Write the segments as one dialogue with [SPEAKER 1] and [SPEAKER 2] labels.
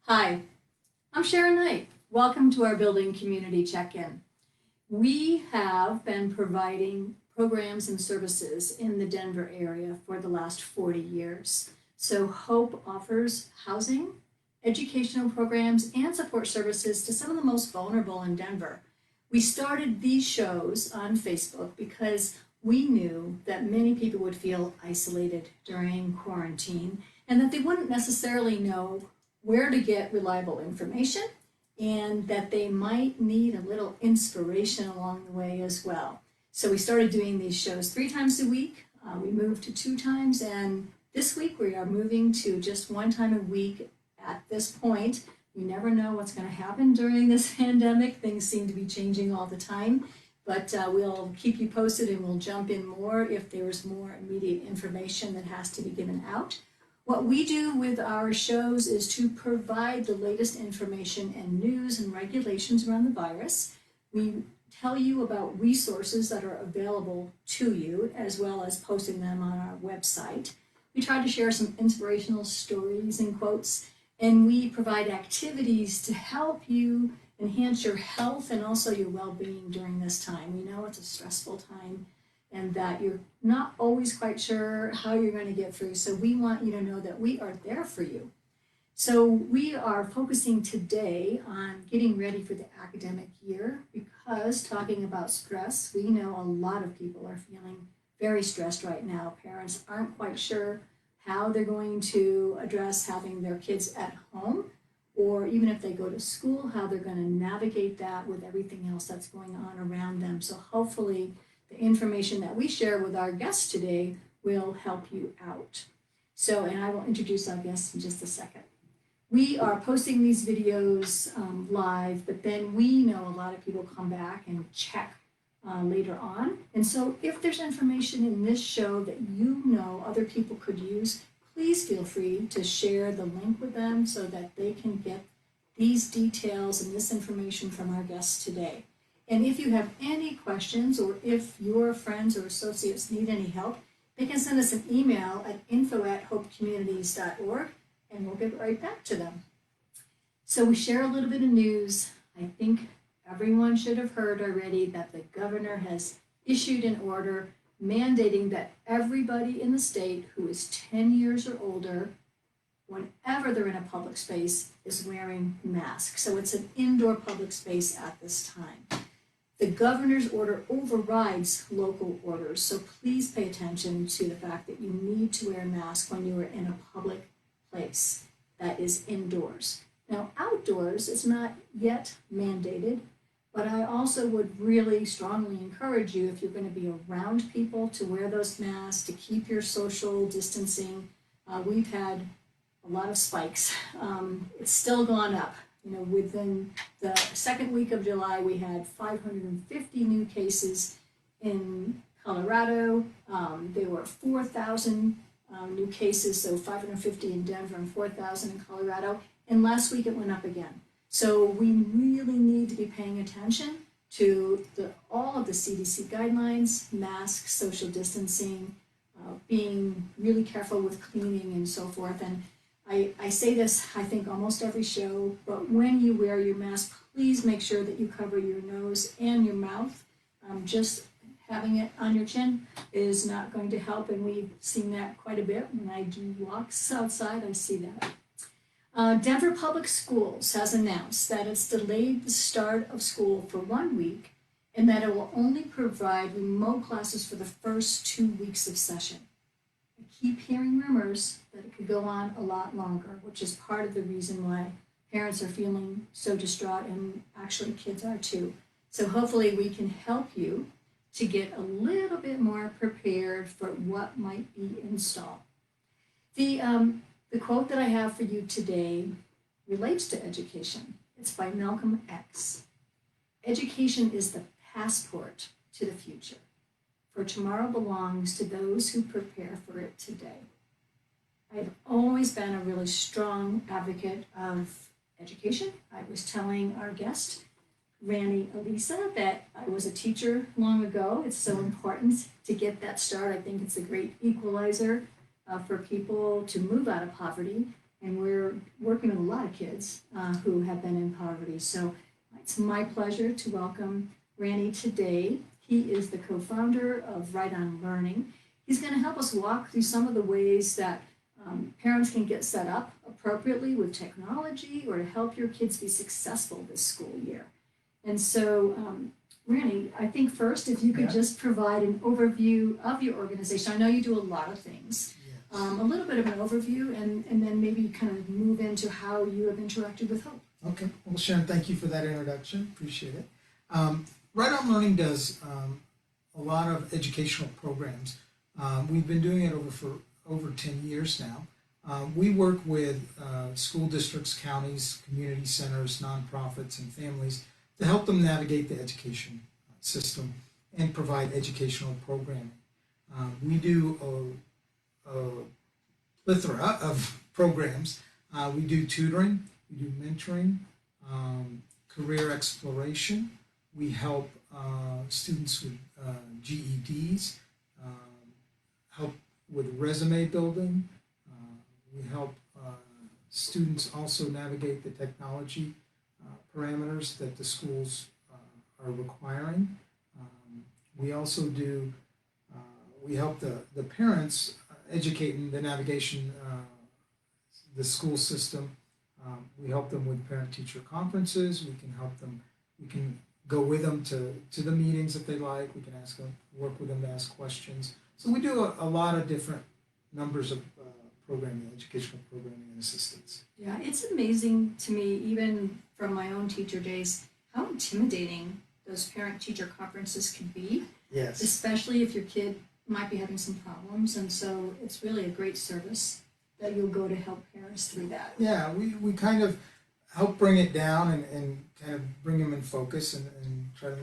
[SPEAKER 1] Hi, I'm Sharon Knight. Welcome to our Building Community Check-In. We have been providing programs and services in the Denver area for the last 40 years. So HOPE offers housing, educational programs, and support services to some of the most vulnerable in Denver. We started these shows on Facebook because we knew that many people would feel isolated during quarantine and that they wouldn't necessarily know where to get reliable information, and that they might need a little inspiration along the way as well. So we started doing these shows 3 times a week. We moved to 2 times, and this week we are moving to just 1 time a week at this point. We never know what's going to happen during this pandemic. Things seem to be changing all the time, but we'll keep you posted and we'll jump in more if there's more immediate information that has to be given out. What we do with our shows is to provide the latest information and news and regulations around the virus. We tell you about resources that are available to you, as well as posting them on our website. We try to share some inspirational stories and quotes, and we provide activities to help you enhance your health and also your well-being during this time. We know it's a stressful time and that you're not always quite sure how you're going to get through. So we want you to know that we are there for you. So we are focusing today on getting ready for the academic year, because talking about stress, we know a lot of people are feeling very stressed right now. Parents aren't quite sure how they're going to address having their kids at home, or even if they go to school, how they're going to navigate that with everything else that's going on around them. So hopefully the information that we share with our guests today will help you out. So, and I will introduce our guests in just a second. We are posting these videos live, but then we know a lot of people come back and check later on. And so if there's information in this show that you know other people could use, please feel free to share the link with them so that they can get these details and this information from our guests today. And if you have any questions, or if your friends or associates need any help, they can send us an email at info@hopecommunities.org, and we'll get right back to them. So we share a little bit of news. I think everyone should have heard already that the governor has issued an order mandating that everybody in the state who is 10 years or older, whenever they're in a public space, is wearing masks. So it's an indoor public space at this time. The governor's order overrides local orders, so please pay attention to the fact that you need to wear a mask when you are in a public place that is indoors. Now, outdoors, it's not yet mandated, but I also would really strongly encourage you, if you're going to be around people, to wear those masks, to keep your social distancing. We've had a lot of spikes. It's still gone up. Within the second week of July, we had 550 new cases in Colorado. There were 4,000 new cases, so 550 in Denver and 4,000 in Colorado. And last week it went up again. So we really need to be paying attention to all of the CDC guidelines, masks, social distancing, being really careful with cleaning and so forth. And I say this, I think, almost every show, but when you wear your mask, please make sure that you cover your nose and your mouth. Just having it on your chin is not going to help, and we've seen that quite a bit. When I do walks outside, I see that. Denver Public Schools has announced that it's delayed the start of school for 1 week, and that it will only provide remote classes for the first 2 weeks of session. I keep hearing rumors that it could go on a lot longer, which is part of the reason why parents are feeling so distraught, and actually kids are too. So hopefully we can help you to get a little bit more prepared for what might be in stall. The quote that I have for you today relates to education. It's by Malcolm X. Education is the passport to the future, for tomorrow belongs to those who prepare for it today. I've always been a really strong advocate of education. I was telling our guest, Rany Elissa, that I was a teacher long ago. It's so important to get that start. I think it's a great equalizer for people to move out of poverty. and we're working with a lot of kids who have been in poverty. So it's my pleasure to welcome Rany today. He is the co-founder of Right On Learning. He's going to help us walk through some of the ways that parents can get set up appropriately with technology or to help your kids be successful this school year. And so, Rany, I think first, if you could just provide an overview of your organization. I know you do a lot of things.
[SPEAKER 2] Yes.
[SPEAKER 1] A little bit of an overview, and then maybe kind of move into how you have interacted with Hope.
[SPEAKER 2] Okay. Well, Sharon, thank you for that introduction. Appreciate it. Right On Learning does a lot of educational programs. We've been doing it for over 10 years now. We work with school districts, counties, community centers, nonprofits, and families to help them navigate the education system and provide educational programming. We do a plethora of programs. We do tutoring, we do mentoring, career exploration. We help students with GEDs, help with resume building. We help students also navigate the technology parameters that the schools are requiring. We also do, we help the parents educate in the navigation, the school system. We help them with parent-teacher conferences. We can help them, we can go with them to the meetings if they like. We can ask them, work with them to ask questions. So we do a lot of different numbers of programming, educational programming and assistance.
[SPEAKER 1] Yeah, it's amazing to me, even from my own teacher days, how intimidating those parent-teacher conferences can be.
[SPEAKER 2] Yes.
[SPEAKER 1] Especially if your kid might be having some problems. And so it's really a great service that you'll go to help parents through that.
[SPEAKER 2] Yeah, we kind of help bring it down and kind of bring them in focus and try to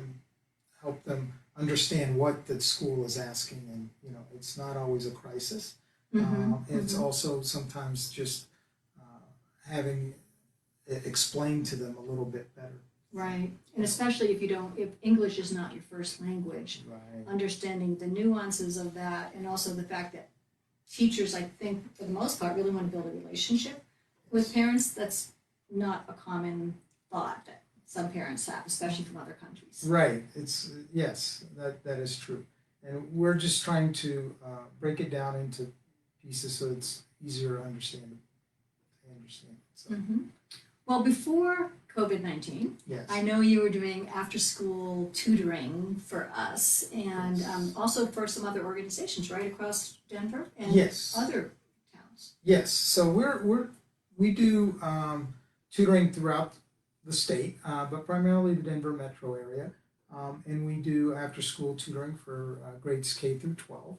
[SPEAKER 2] help them understand what the school is asking. And, you know, it's not always a crisis. It's also sometimes just having it explained to them a little bit better.
[SPEAKER 1] Right, and especially if English is not your first language,
[SPEAKER 2] Right.
[SPEAKER 1] understanding the nuances of that, and also the fact that teachers, I think, for the most part, really want to build a relationship with parents. That's not a common thought that some parents have, especially from other countries.
[SPEAKER 2] Right. It's yes, that is true, and we're just trying to break it down into pieces so it's easier to understand. So.
[SPEAKER 1] Well, before COVID-19,
[SPEAKER 2] Yes.
[SPEAKER 1] I know you were doing after-school tutoring for us, and
[SPEAKER 2] Yes.
[SPEAKER 1] also for some other organizations right across Denver and
[SPEAKER 2] Yes.
[SPEAKER 1] other towns.
[SPEAKER 2] Yes. So we do tutoring throughout the state, but primarily the Denver metro area, and we do after-school tutoring for grades K through 12.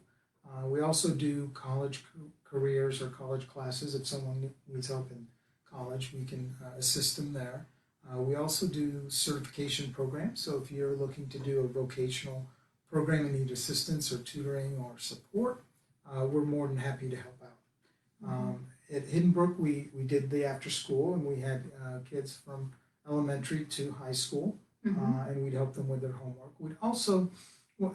[SPEAKER 2] We also do college careers or college classes. If someone needs help in college, we can assist them there. We also do certification programs. So if you're looking to do a vocational program and need assistance or tutoring or support, we're more than happy to help out. At Hidden Brook, we did the after school, and we had kids from elementary to high school, and we'd help them with their homework. We'd also,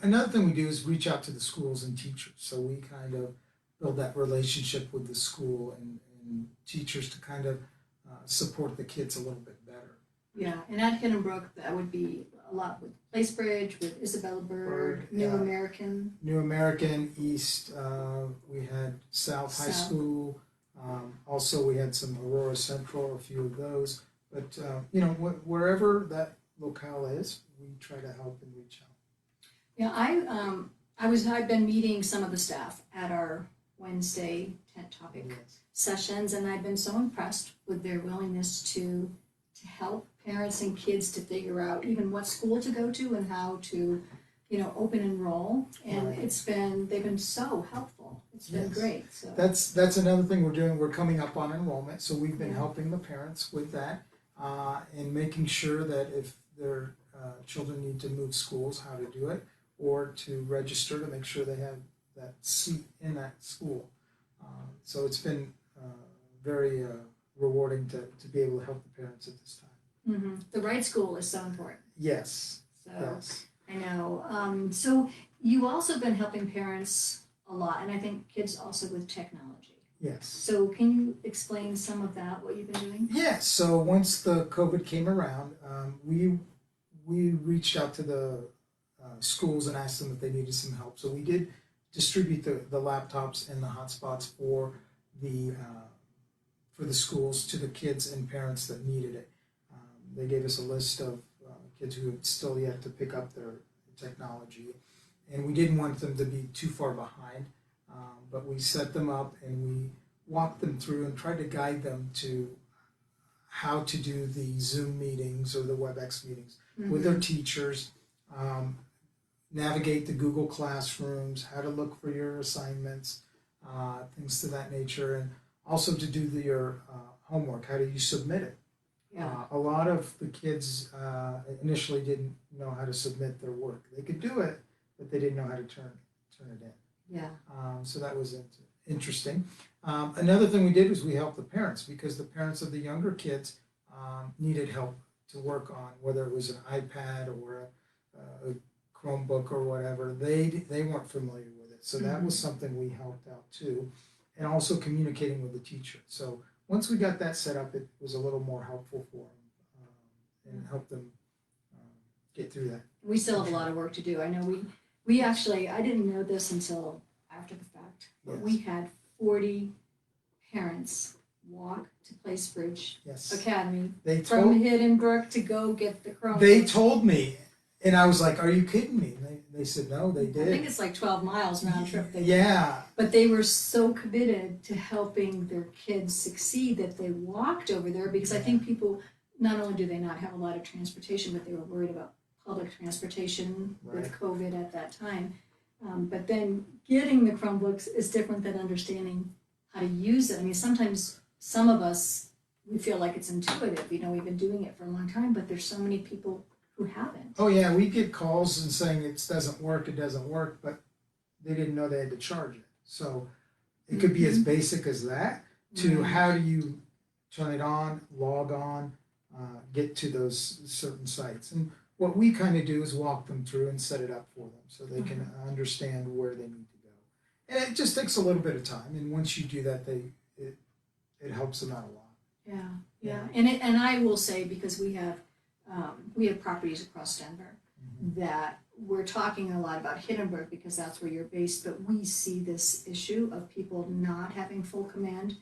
[SPEAKER 2] another thing we do is reach out to the schools and teachers. So we kind of build that relationship with the school and teachers to kind of support the kids a little bit better.
[SPEAKER 1] Yeah, and at Hidden Brook, that would be a lot with Placebridge, with Isabella Bird, New American.
[SPEAKER 2] New American, East, we had South High
[SPEAKER 1] South.
[SPEAKER 2] School. Also, we had some Aurora Central, a few of those. But, you know, wherever that locale is, we try to help and reach out.
[SPEAKER 1] Yeah, I've been meeting some of the staff at our Wednesday tent topic
[SPEAKER 2] Yes.
[SPEAKER 1] sessions, and I've been so impressed with their willingness to help parents and kids to figure out even what school to go to and how to, you know, open enroll. And
[SPEAKER 2] Right.
[SPEAKER 1] they've been so helpful. It's been
[SPEAKER 2] Yes.
[SPEAKER 1] great. So
[SPEAKER 2] That's another thing we're doing. We're coming up on enrollment, so we've been
[SPEAKER 1] Yeah.
[SPEAKER 2] helping the parents with that and making sure that if their children need to move schools, how to do it, or to register to make sure they have that seat in that school. So it's been very rewarding to be able to help the parents at this time.
[SPEAKER 1] the right school is so important.
[SPEAKER 2] Yes.
[SPEAKER 1] So
[SPEAKER 2] Yes.
[SPEAKER 1] I know. So you've also been helping parents a lot, and I think kids also with technology.
[SPEAKER 2] Yes.
[SPEAKER 1] So can you explain some of that, what you've been doing?
[SPEAKER 2] Yeah, so once the COVID came around, we reached out to the schools and asked them if they needed some help. So we did distribute the laptops and the hotspots the for the schools to the kids and parents that needed it. They gave us a list of kids who had still yet to pick up their technology, and we didn't want them to be too far behind. But we set them up and we walked them through and tried to guide them to how to do the Zoom meetings or the WebEx meetings with their teachers, navigate the Google Classrooms, how to look for your assignments, things to that nature, and also to do your homework. How do you submit it?
[SPEAKER 1] Yeah.
[SPEAKER 2] A lot of the kids initially didn't know how to submit their work. They could do it, but they didn't know how to turn it in.
[SPEAKER 1] Yeah.
[SPEAKER 2] So that was interesting. Another thing we did was we helped the parents because the parents of the younger kids needed help to work on, whether it was an iPad or a Chromebook or whatever. They weren't familiar with it, so that was something we helped out too, and also communicating with the teacher. So once we got that set up, it was a little more helpful for them and helped them get through that.
[SPEAKER 1] We still have a lot of work to do. I know we actually, I didn't know this until after the fact, but
[SPEAKER 2] Yes.
[SPEAKER 1] we had 40 parents walk to Placebridge
[SPEAKER 2] Yes.
[SPEAKER 1] Academy
[SPEAKER 2] They
[SPEAKER 1] from
[SPEAKER 2] told
[SPEAKER 1] Hidden Brook to go get the Chromebook.
[SPEAKER 2] they told me, and I was like, "Are you kidding me?" And they said, "No, they did."
[SPEAKER 1] I think it's like 12 miles round trip.
[SPEAKER 2] Yeah.
[SPEAKER 1] But they were so committed to helping their kids succeed that they walked over there because I think people, not only do they not have a lot of transportation, but they were worried about public transportation with COVID at that time. But then getting the Chromebooks is different than understanding how to use it. I mean, sometimes some of us, we feel like it's intuitive, we've been doing it for a long time, but there's so many people who haven't.
[SPEAKER 2] Oh yeah, we get calls and saying it doesn't work, but they didn't know they had to charge it. So it could be as basic as that to how do you turn it on, log on, get to those certain sites. And what we kind of do is walk them through and set it up for them so they can understand where they need to go. And it just takes a little bit of time. And once you do that, it helps them out a lot.
[SPEAKER 1] Yeah. And I will say, because we have properties across Denver that we're talking a lot about Hindenburg because that's where you're based, but we see this issue of people not having full command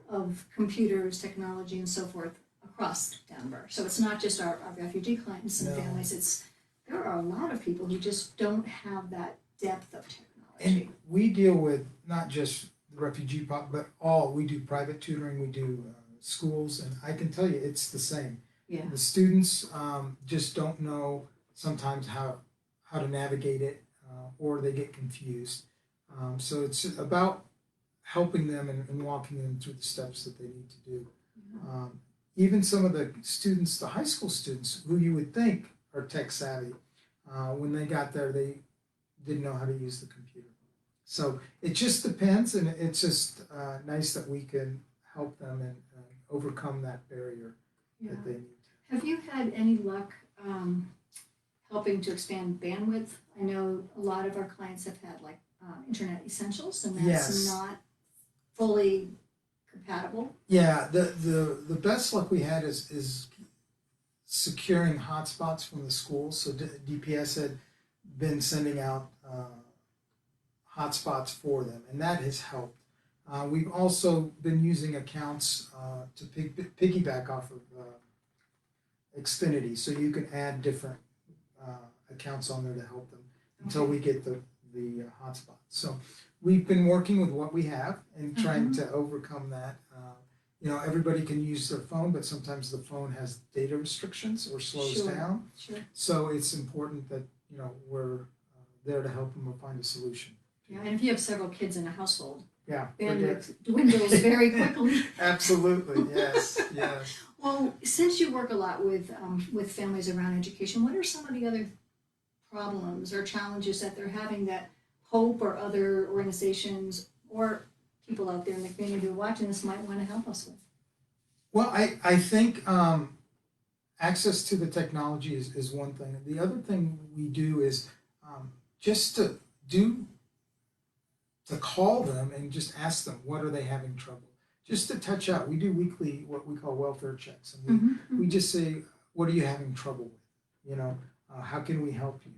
[SPEAKER 1] of computers, technology, and so forth across Denver. So it's not just our refugee clients and families, there are a lot of people who just don't have that depth of technology.
[SPEAKER 2] And we deal with not just the refugee but we do private tutoring, we do schools, and I can tell you it's the same.
[SPEAKER 1] Yeah.
[SPEAKER 2] The students just don't know sometimes how to navigate it, or they get confused. So it's about helping them and walking them through the steps that they need to do. Even some of the students, the high school students, who you would think are tech savvy, when they got there, they didn't know how to use the computer. So it just depends, and it's just nice that we can help them and overcome that barrier that they need.
[SPEAKER 1] Have you had any luck helping to expand bandwidth? I know a lot of our clients have had Internet Essentials, and that's not fully compatible.
[SPEAKER 2] Yeah, the best luck we had is securing hotspots from the schools. So DPS had been sending out hotspots for them, and that has helped. We've also been using accounts to piggyback off of Xfinity, so you can add different accounts on there to help them until we get the hotspot. So we've been working with what we have and trying to overcome that. Everybody can use their phone, but sometimes the phone has data restrictions or slows down.
[SPEAKER 1] Sure.
[SPEAKER 2] So it's important that we're there to help them find a solution.
[SPEAKER 1] Yeah, and if you have several kids in a household,
[SPEAKER 2] Yeah,
[SPEAKER 1] bandwidth dwindles very quickly.
[SPEAKER 2] Absolutely, yes.
[SPEAKER 1] Well, since you work a lot with families around education, what are some of the other problems or challenges that they're having that Hope or other organizations or people out there in the community who are watching this might want to help us with?
[SPEAKER 2] Well, I think access to the technology is one thing. The other thing we do is just to do to call them and just ask them, what are they having trouble? Just to touch out. We do weekly, what we call welfare checks. And we just say, what are you having trouble with? You know, how can we help you?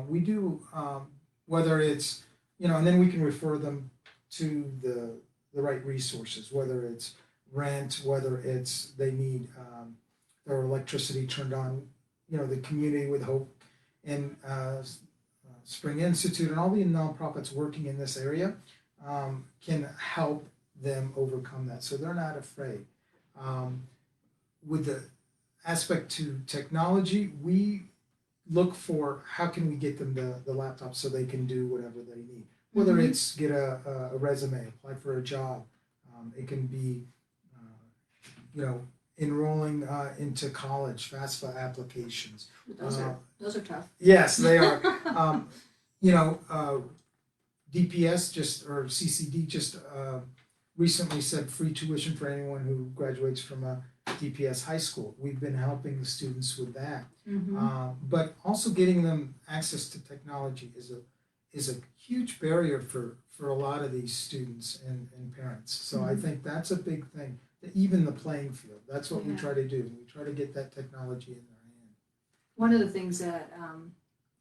[SPEAKER 2] We do, whether it's, you know, and then we can refer them to the right resources, whether it's rent, whether it's they need their electricity turned on, you know, the Community with Hope and Spring Institute and all the nonprofits working in this area can help them overcome that. So they're not afraid. With the aspect to technology, we look for how can we get them the laptop so they can do whatever they need. Whether it's get a resume, apply for a job, it can be, you know, enrolling into college, FAFSA applications.
[SPEAKER 1] Those are tough.
[SPEAKER 2] Yes, they are. You know, DPS or CCD just recently said free tuition for anyone who graduates from a DPS high school. We've been helping the students with that, but also getting them access to technology is a huge barrier for a lot of these students and parents. So I think that's a big thing. Even the playing field. That's what we try to do. We try to get that technology in their hand.
[SPEAKER 1] One of the things that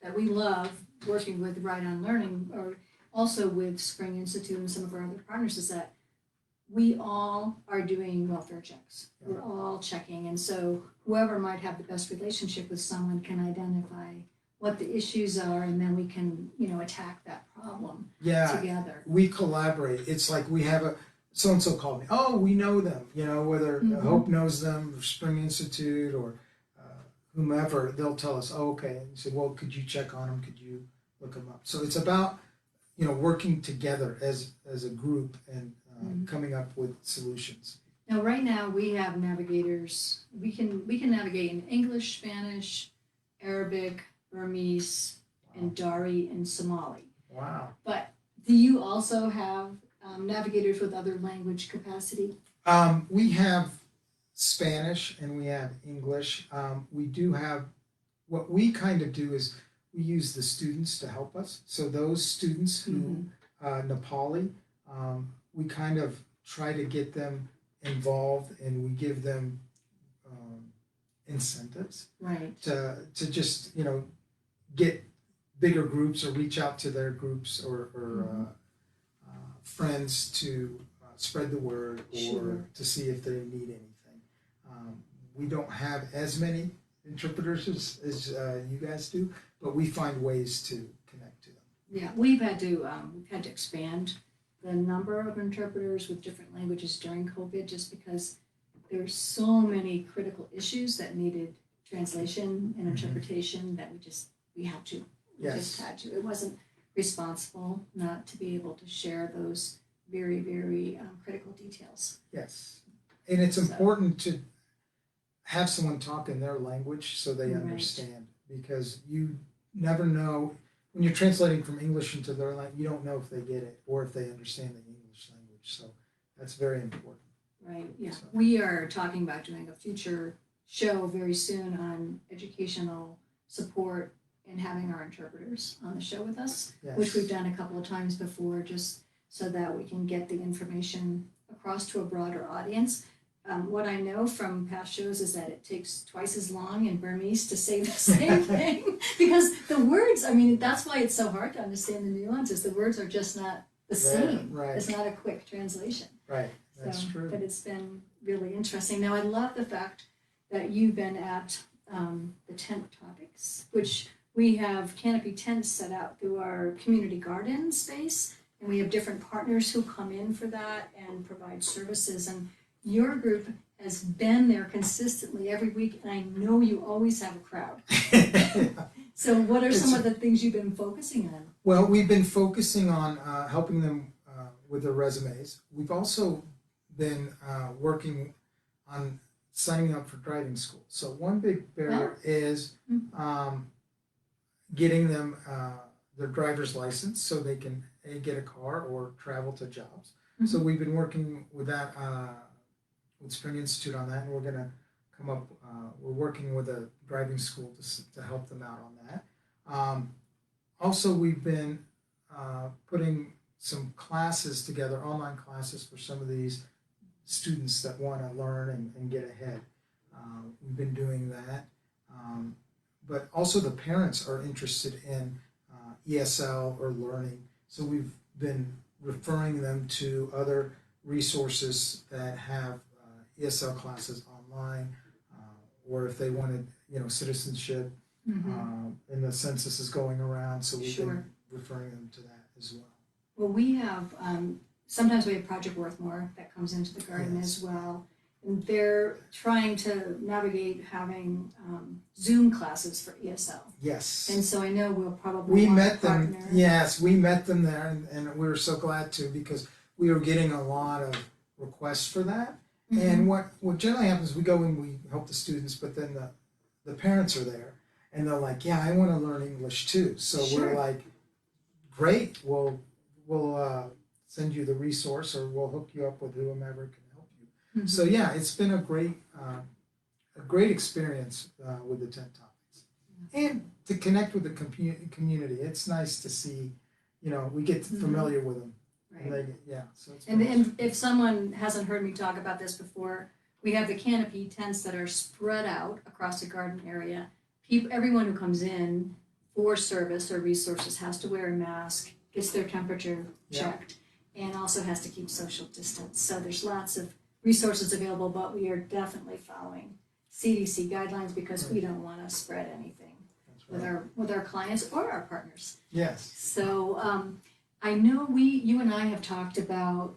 [SPEAKER 1] that we love working with Right on Learning, or also with Spring Institute and some of our other partners, is that we all are doing welfare checks. Yeah. We're all checking, and so whoever might have the best relationship with someone can identify what the issues are, and then we can, you know, attack that problem together.
[SPEAKER 2] We collaborate. It's like we have a so-and-so called me. Oh, we know them. You know, whether Hope knows them, or Spring Institute, or whomever, they'll tell us, oh, okay. And say, well, could you check on them? Could you look them up? So it's about, you know, working together as a group and coming up with solutions.
[SPEAKER 1] Now, right now, we have navigators. We can navigate in English, Spanish, Arabic, Burmese, and Dari and Somali.
[SPEAKER 2] Wow.
[SPEAKER 1] But do you also have navigators with other language capacity?
[SPEAKER 2] We have Spanish and we have English. We do have, what we kind of do is we use the students to help us. So those students who, Nepali, we kind of try to get them involved and we give them incentives to just, you know, get bigger groups or reach out to their groups or friends to spread the word or to see if they need anything. We don't have as many interpreters as you guys do, but we find ways to connect to them.
[SPEAKER 1] Yeah, we've had to expand the number of interpreters with different languages during COVID, just because there's so many critical issues that needed translation and interpretation that we just had to. It wasn't responsible not to be able to share those very, very critical details.
[SPEAKER 2] Yes, and it's important to have someone talk in their language so they understand, because you never know when you're translating from English into their language, you don't know if they get it or if they understand the English language. So that's very important.
[SPEAKER 1] Right, yeah. So we are talking about doing a future show very soon on educational support and having our interpreters on the show with us, which we've done a couple of times before, just so that we can get the information across to a broader audience. What I know from past shows is that it takes twice as long in Burmese to say the same thing, because the words, I mean, that's why it's so hard to understand the nuances. The words are just not the same. Right. It's not a quick translation.
[SPEAKER 2] Right, that's true.
[SPEAKER 1] But it's been really interesting. Now, I love the fact that you've been at the tent topics, which we have canopy tents set out through our community garden space, and we have different partners who come in for that and provide services. And your group has been there consistently every week, and I know you always have a crowd. So what are some of the things you've been focusing on?
[SPEAKER 2] Well, we've been focusing on helping them with their resumes. We've also been working on signing up for driving school. So one big barrier is getting them their driver's license so they can get a car or travel to jobs. So we've been working with that with Spring Institute on that, and we're going to come up, we're working with a driving school to help them out on that. Also, we've been putting some classes together, online classes for some of these students that want to learn and get ahead. We've been doing that. But also the parents are interested in ESL or learning. So we've been referring them to other resources that have ESL classes online, or if they wanted, citizenship, and the census is going around, so we've been referring them to that as well.
[SPEAKER 1] Well, we have, sometimes we have Project Worthmore that comes into the garden as well. And they're trying to navigate having Zoom classes for ESL.
[SPEAKER 2] Yes.
[SPEAKER 1] And so I know we'll probably
[SPEAKER 2] We
[SPEAKER 1] want
[SPEAKER 2] met
[SPEAKER 1] to partner.
[SPEAKER 2] them. Yes, we met them there, and we were so glad to, because we were getting a lot of requests for that. And what generally happens, we go and we help the students, but then the parents are there, and they're like, "Yeah, I want to learn English too." So we're like, "Great, we'll send you the resource, or we'll hook you up with whomever can help you." So yeah, it's been a great experience with the 10 topics, and to connect with the community. It's nice to see, we get familiar with them.
[SPEAKER 1] Right.
[SPEAKER 2] So it's
[SPEAKER 1] and if someone hasn't heard me talk about this before, we have the canopy tents that are spread out across the garden area. Everyone who comes in for service or resources has to wear a mask, gets their temperature checked, and also has to keep social distance. So there's lots of resources available, but we are definitely following CDC guidelines because we don't want to spread anything with our clients or our partners.
[SPEAKER 2] Yes.
[SPEAKER 1] So I know you and I have talked about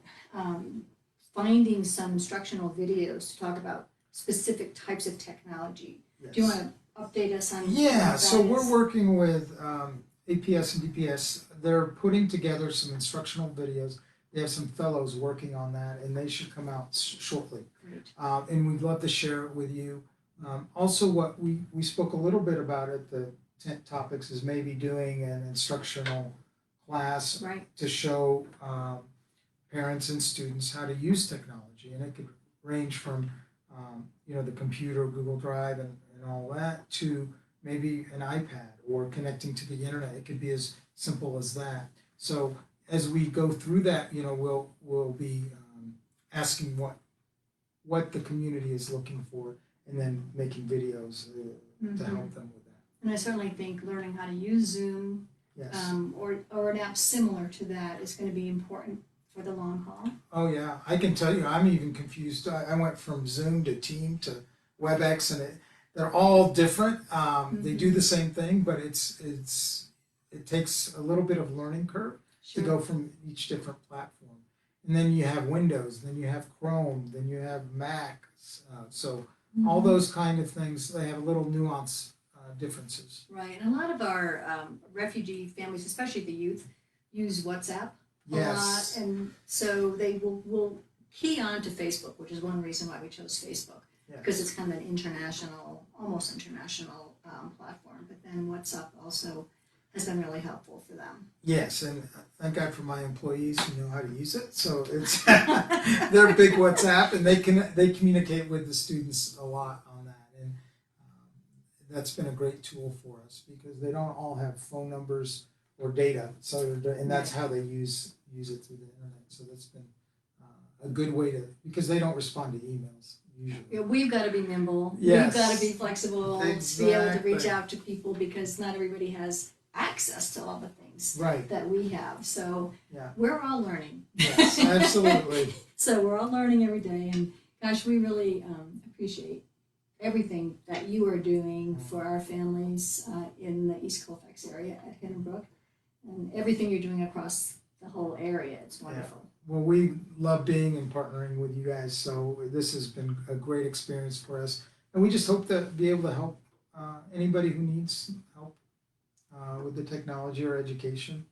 [SPEAKER 1] finding some instructional videos to talk about specific types of technology.
[SPEAKER 2] Yes.
[SPEAKER 1] Do you want to update us on
[SPEAKER 2] Yeah, so we're working with APS and DPS. They're putting together some instructional videos. They have some fellows working on that, and they should come out shortly.
[SPEAKER 1] Great.
[SPEAKER 2] And we'd love to share it with you. Also, what we spoke a little bit about at the 10 topics is maybe doing an instructional class to show parents and students how to use technology, and it could range from the computer, Google Drive, and all that, to maybe an iPad or connecting to the internet. It could be as simple as that. So as we go through that, we'll be asking what the community is looking for, and then making videos to help them with that.
[SPEAKER 1] And I certainly think learning how to use Zoom or an app similar to that is going to be important for the long haul. Oh
[SPEAKER 2] yeah, I can tell you, I'm even confused. I went from Zoom to Team to WebEx, and they're all different. They do the same thing, but it takes a little bit of learning curve to go from each different platform. And then you have Windows, then you have Chrome, then you have Mac. So all those kind of things, they have a little nuance differences.
[SPEAKER 1] Right, and a lot of our refugee families, especially the youth, use WhatsApp a lot, and so they will key on to Facebook, which is one reason why we chose Facebook, because it's kind of an almost international platform. But then WhatsApp also has been really helpful for them.
[SPEAKER 2] Yes, and thank God for my employees who know how to use it. So it's they're big WhatsApp, and they communicate with the students a lot on that, and that's been a great tool for us because they don't all have phone numbers or data. So and that's how they use it through the internet. So that's been a good way because they don't respond to emails usually.
[SPEAKER 1] Yeah, we've got to be nimble.
[SPEAKER 2] Yes.
[SPEAKER 1] We've got to be flexible.
[SPEAKER 2] Exactly.
[SPEAKER 1] Be able to reach out to people because not everybody has access to all the things that we have. So we're all learning.
[SPEAKER 2] Yes, absolutely.
[SPEAKER 1] So we're all learning every day, and gosh, we really appreciate everything that you are doing for our families in the East Colfax area at Hidden Brook, and everything you're doing across the whole area. It's wonderful.
[SPEAKER 2] Yeah. Well, we love being and partnering with you guys, so this has been a great experience for us, and we just hope to be able to help anybody who needs help with the technology or education.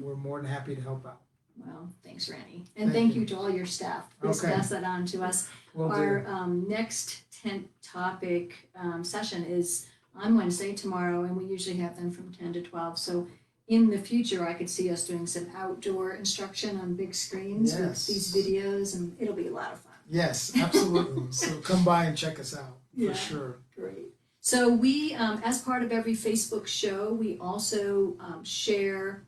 [SPEAKER 2] We're more than happy to help out.
[SPEAKER 1] Well, thanks, Rany. And thank you to all your staff. Please pass that on to us. Our next 10 topic session is on Wednesday, tomorrow, and we usually have them from 10 to 12. So in the future, I could see us doing some outdoor instruction on big screens with these videos, and it'll be a lot of fun.
[SPEAKER 2] Yes, absolutely. So come by and check us out for sure.
[SPEAKER 1] Great. So we, as part of every Facebook show, we also share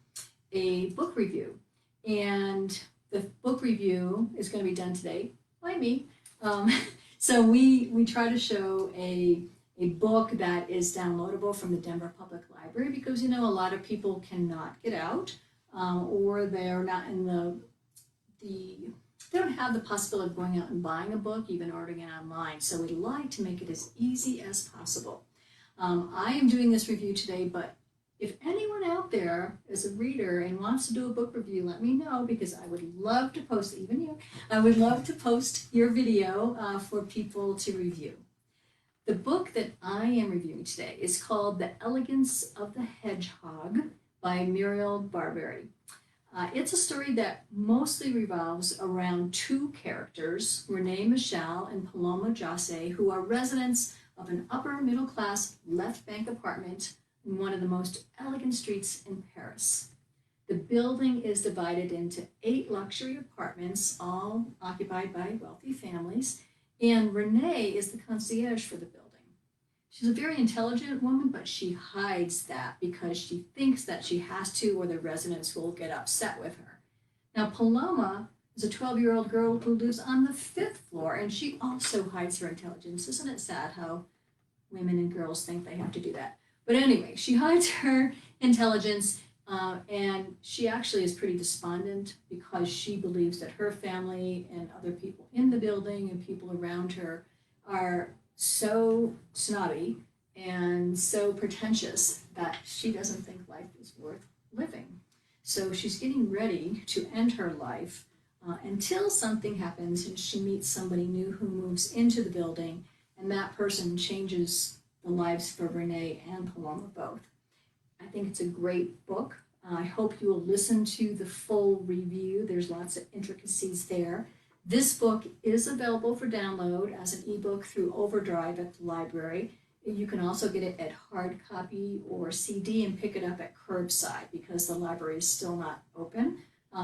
[SPEAKER 1] a book review. And the book review is going to be done today by me. Um, so we try to show a book that is downloadable from the Denver Public Library because, you know, a lot of people cannot get out or they're not in they don't have the possibility of going out and buying a book, even ordering it online. So we'd like to make it as easy as possible. I am doing this review today, but if anyone out there is a reader and wants to do a book review, let me know because I would love to post, even you, I would love to post your video for people to review. The book that I am reviewing today is called The Elegance of the Hedgehog by Muriel Barberry. It's a story that mostly revolves around two characters, Rany Michel and Paloma Jose, who are residents of an upper middle class left bank apartment in one of the most elegant streets in Paris. The building is divided into 8 luxury apartments, all occupied by wealthy families, and Rany is the concierge for the building. She's a very intelligent woman, but she hides that because she thinks that she has to or the residents will get upset with her. Now, Paloma is a 12-year-old girl who lives on the 5th floor, and she also hides her intelligence. Isn't it sad how women and girls think they have to do that? But anyway, she hides her intelligence, and she actually is pretty despondent because she believes that her family and other people in the building and people around her are so snobby and so pretentious that she doesn't think life is worth living. So she's getting ready to end her life until something happens and she meets somebody new who moves into the building, and that person changes the lives for Rany and Paloma both. I think it's a great book. I hope you will listen to the full review. There's lots of intricacies there. This book is available for download as an ebook through Overdrive at the library. You can also get it at hard copy or CD and pick it up at curbside because the library is still not open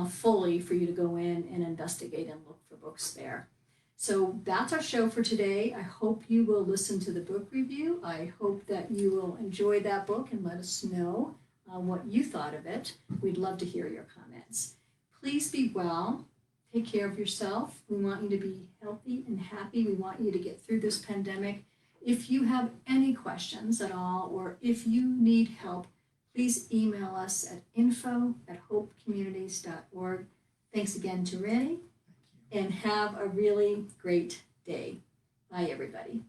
[SPEAKER 1] fully for you to go in and investigate and look for books there. So that's our show for today. I hope you will listen to the book review. I hope that you will enjoy that book and let us know what you thought of it. We'd love to hear your comments. Please be well. Take care of yourself. We want you to be healthy and happy. We want you to get through this pandemic. If you have any questions at all, or if you need help, please email us at info@hopecommunities.org. Thanks again to Rany, and have a really great day. Bye, everybody.